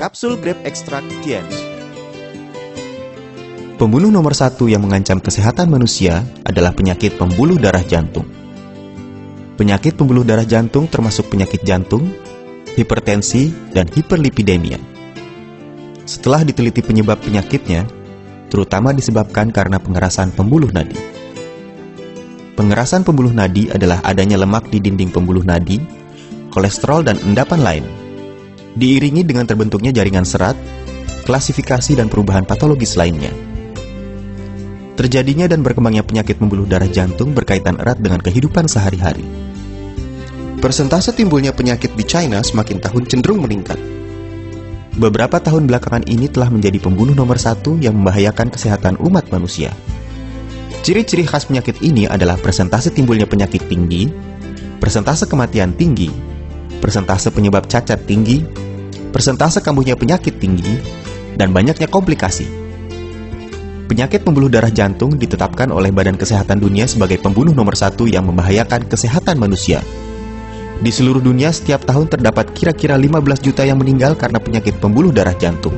Kapsul Grape Extract Tiens. Pembunuh nomor satu yang mengancam kesehatan manusia adalah penyakit pembuluh darah jantung. Penyakit pembuluh darah jantung termasuk penyakit jantung, hipertensi, dan hiperlipidemia. Setelah diteliti penyebab penyakitnya, terutama disebabkan karena pengerasan pembuluh nadi. Pengerasan pembuluh nadi adalah adanya lemak di dinding pembuluh nadi, kolesterol, dan endapan lain. Diiringi dengan terbentuknya jaringan serat, klasifikasi dan perubahan patologis lainnya. Terjadinya dan berkembangnya penyakit pembuluh darah jantung berkaitan erat dengan kehidupan sehari-hari. Persentase timbulnya penyakit di China semakin tahun cenderung meningkat. Beberapa tahun belakangan ini telah menjadi pembunuh nomor satu yang membahayakan kesehatan umat manusia. Ciri-ciri khas penyakit ini adalah persentase timbulnya penyakit tinggi, persentase kematian tinggi, persentase penyebab cacat tinggi, persentase kambuhnya penyakit tinggi, dan banyaknya komplikasi. Penyakit pembuluh darah jantung ditetapkan oleh Badan Kesehatan Dunia sebagai pembunuh nomor satu yang membahayakan kesehatan manusia. Di seluruh dunia setiap tahun terdapat kira-kira 15 juta yang meninggal karena penyakit pembuluh darah jantung.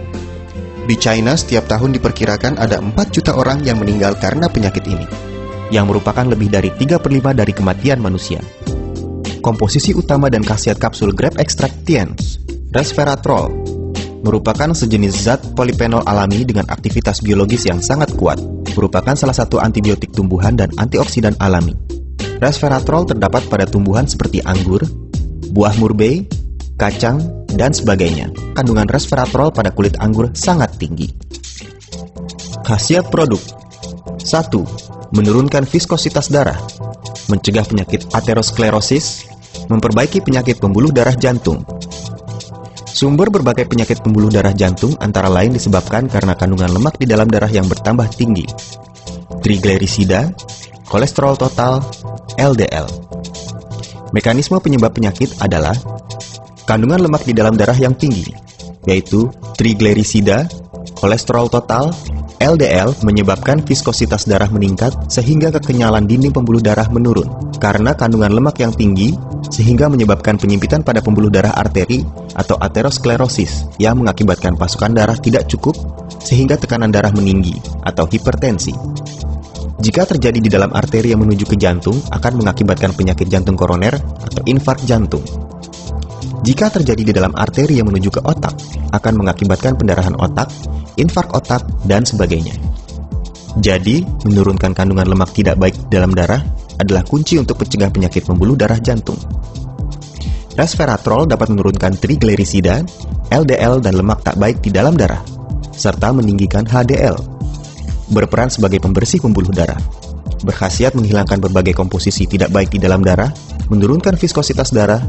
Di China setiap tahun diperkirakan ada 4 juta orang yang meninggal karena penyakit ini, yang merupakan lebih dari 3/5 dari kematian manusia. Komposisi utama dan khasiat kapsul Grape Extract Tiens, resveratrol, merupakan sejenis zat polifenol alami dengan aktivitas biologis yang sangat kuat, merupakan salah satu antibiotik tumbuhan dan antioksidan alami. Resveratrol terdapat pada tumbuhan seperti anggur, buah murbei, kacang, dan sebagainya. Kandungan resveratrol pada kulit anggur sangat tinggi. Khasiat produk: 1. Menurunkan viskositas darah, mencegah penyakit aterosklerosis, memperbaiki penyakit pembuluh darah jantung. Sumber berbagai penyakit pembuluh darah jantung antara lain disebabkan karena kandungan lemak di dalam darah yang bertambah tinggi, triglycerida, kolesterol total, LDL. Mekanisme penyebab penyakit adalah kandungan lemak di dalam darah yang tinggi, yaitu triglycerida, kolesterol total, LDL menyebabkan viskositas darah meningkat sehingga kekenyalan dinding pembuluh darah menurun. Karena kandungan lemak yang tinggi, sehingga menyebabkan penyempitan pada pembuluh darah arteri atau aterosklerosis yang mengakibatkan pasokan darah tidak cukup sehingga tekanan darah meninggi atau hipertensi. Jika terjadi di dalam arteri yang menuju ke jantung, akan mengakibatkan penyakit jantung koroner atau infark jantung. Jika terjadi di dalam arteri yang menuju ke otak, akan mengakibatkan pendarahan otak, infark otak, dan sebagainya. Jadi, menurunkan kandungan lemak tidak baik di dalam darah adalah kunci untuk mencegah penyakit pembuluh darah jantung. Resveratrol dapat menurunkan triglycerida, LDL, dan lemak tak baik di dalam darah, serta meninggikan HDL. Berperan sebagai pembersih pembuluh darah. Berkhasiat menghilangkan berbagai komposisi tidak baik di dalam darah, menurunkan viskositas darah,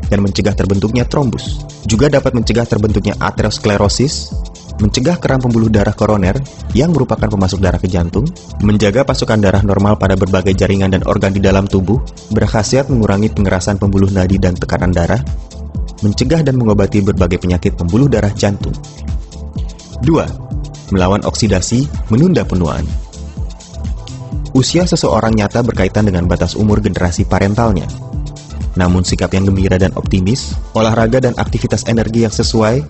dan mencegah terbentuknya trombus. Juga dapat mencegah terbentuknya aterosklerosis, mencegah keram pembuluh darah koroner yang merupakan pemasok darah ke jantung, menjaga pasokan darah normal pada berbagai jaringan dan organ di dalam tubuh, berkhasiat mengurangi pengerasan pembuluh nadi dan tekanan darah, mencegah dan mengobati berbagai penyakit pembuluh darah jantung. 2. Melawan oksidasi, menunda penuaan. Usia seseorang nyata berkaitan dengan batas umur generasi parentalnya. Namun sikap yang gembira dan optimis, olahraga dan aktivitas energi yang sesuai,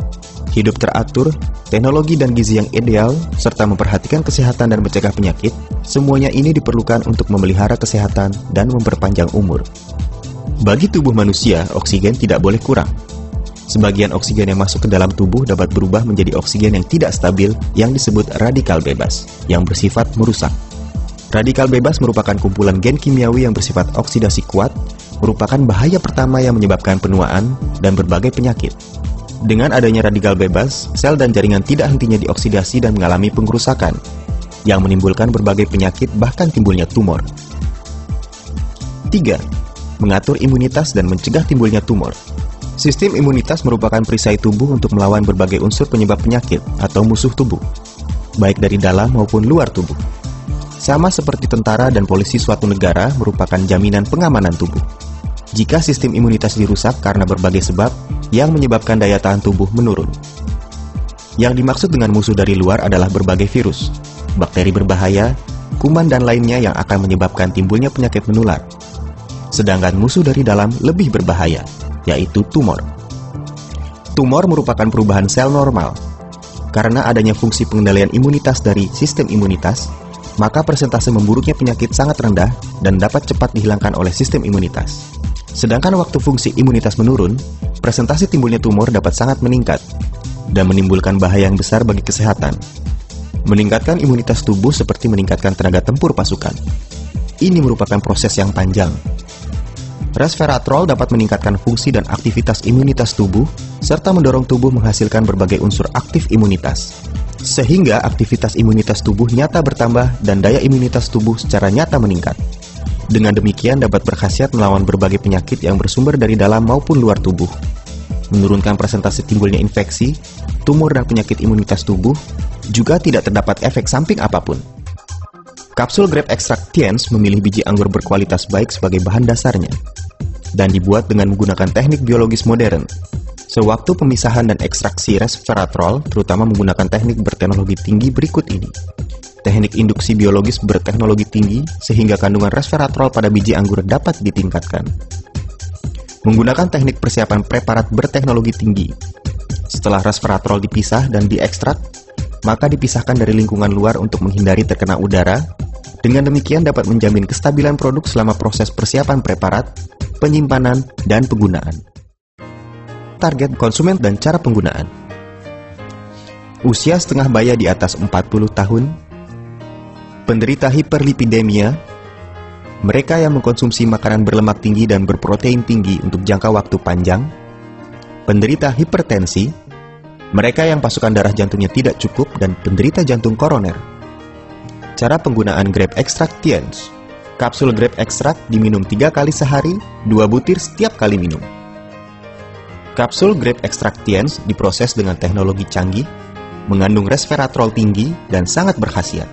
hidup teratur, teknologi dan gizi yang ideal, serta memperhatikan kesehatan dan mencegah penyakit, semuanya ini diperlukan untuk memelihara kesehatan dan memperpanjang umur. Bagi tubuh manusia, oksigen tidak boleh kurang. Sebagian oksigen yang masuk ke dalam tubuh dapat berubah menjadi oksigen yang tidak stabil yang disebut radikal bebas, yang bersifat merusak. Radikal bebas merupakan kumpulan gen kimiawi yang bersifat oksidasi kuat, merupakan bahaya pertama yang menyebabkan penuaan dan berbagai penyakit. Dengan adanya radikal bebas, sel dan jaringan tidak hentinya dioksidasi dan mengalami pengerusakan, yang menimbulkan berbagai penyakit bahkan timbulnya tumor. 3. Mengatur imunitas dan mencegah timbulnya tumor. Sistem imunitas merupakan perisai tubuh untuk melawan berbagai unsur penyebab penyakit atau musuh tubuh, baik dari dalam maupun luar tubuh. Sama seperti tentara dan polisi suatu negara merupakan jaminan pengamanan tubuh. Jika sistem imunitas dirusak karena berbagai sebab yang menyebabkan daya tahan tubuh menurun. Yang dimaksud dengan musuh dari luar adalah berbagai virus, bakteri berbahaya, kuman dan lainnya yang akan menyebabkan timbulnya penyakit menular. Sedangkan musuh dari dalam lebih berbahaya, yaitu tumor. Tumor merupakan perubahan sel normal. Karena adanya fungsi pengendalian imunitas dari sistem imunitas, maka persentase memburuknya penyakit sangat rendah dan dapat cepat dihilangkan oleh sistem imunitas. Sedangkan waktu fungsi imunitas menurun, persentase timbulnya tumor dapat sangat meningkat dan menimbulkan bahaya yang besar bagi kesehatan. Meningkatkan imunitas tubuh seperti meningkatkan tenaga tempur pasukan. Ini merupakan proses yang panjang. Resveratrol dapat meningkatkan fungsi dan aktivitas imunitas tubuh, serta mendorong tubuh menghasilkan berbagai unsur aktif imunitas. Sehingga aktivitas imunitas tubuh nyata bertambah dan daya imunitas tubuh secara nyata meningkat. Dengan demikian dapat berkhasiat melawan berbagai penyakit yang bersumber dari dalam maupun luar tubuh. Menurunkan persentase timbulnya infeksi, tumor dan penyakit imunitas tubuh, juga tidak terdapat efek samping apapun. Kapsul Grape Extract Tiens memilih biji anggur berkualitas baik sebagai bahan dasarnya dan dibuat dengan menggunakan teknik biologis modern. Sewaktu pemisahan dan ekstraksi resveratrol, terutama menggunakan teknik berteknologi tinggi berikut ini. Teknik induksi biologis berteknologi tinggi sehingga kandungan resveratrol pada biji anggur dapat ditingkatkan. Menggunakan teknik persiapan preparat berteknologi tinggi. Setelah resveratrol dipisah dan diekstrak, maka dipisahkan dari lingkungan luar untuk menghindari terkena udara. Dengan demikian dapat menjamin kestabilan produk selama proses persiapan preparat, penyimpanan, dan penggunaan. Target konsumen dan cara penggunaan. Usia setengah baya di atas 40 tahun, penderita hiperlipidemia, mereka yang mengkonsumsi makanan berlemak tinggi dan berprotein tinggi untuk jangka waktu panjang, penderita hipertensi, mereka yang pasukan darah jantungnya tidak cukup, dan penderita jantung koroner. Cara penggunaan Grape Extract Tiens. Kapsul Grape Extract diminum 3 kali sehari, 2 butir setiap kali minum. Kapsul Grape Extract Tiens diproses dengan teknologi canggih, mengandung resveratrol tinggi dan sangat berkhasiat.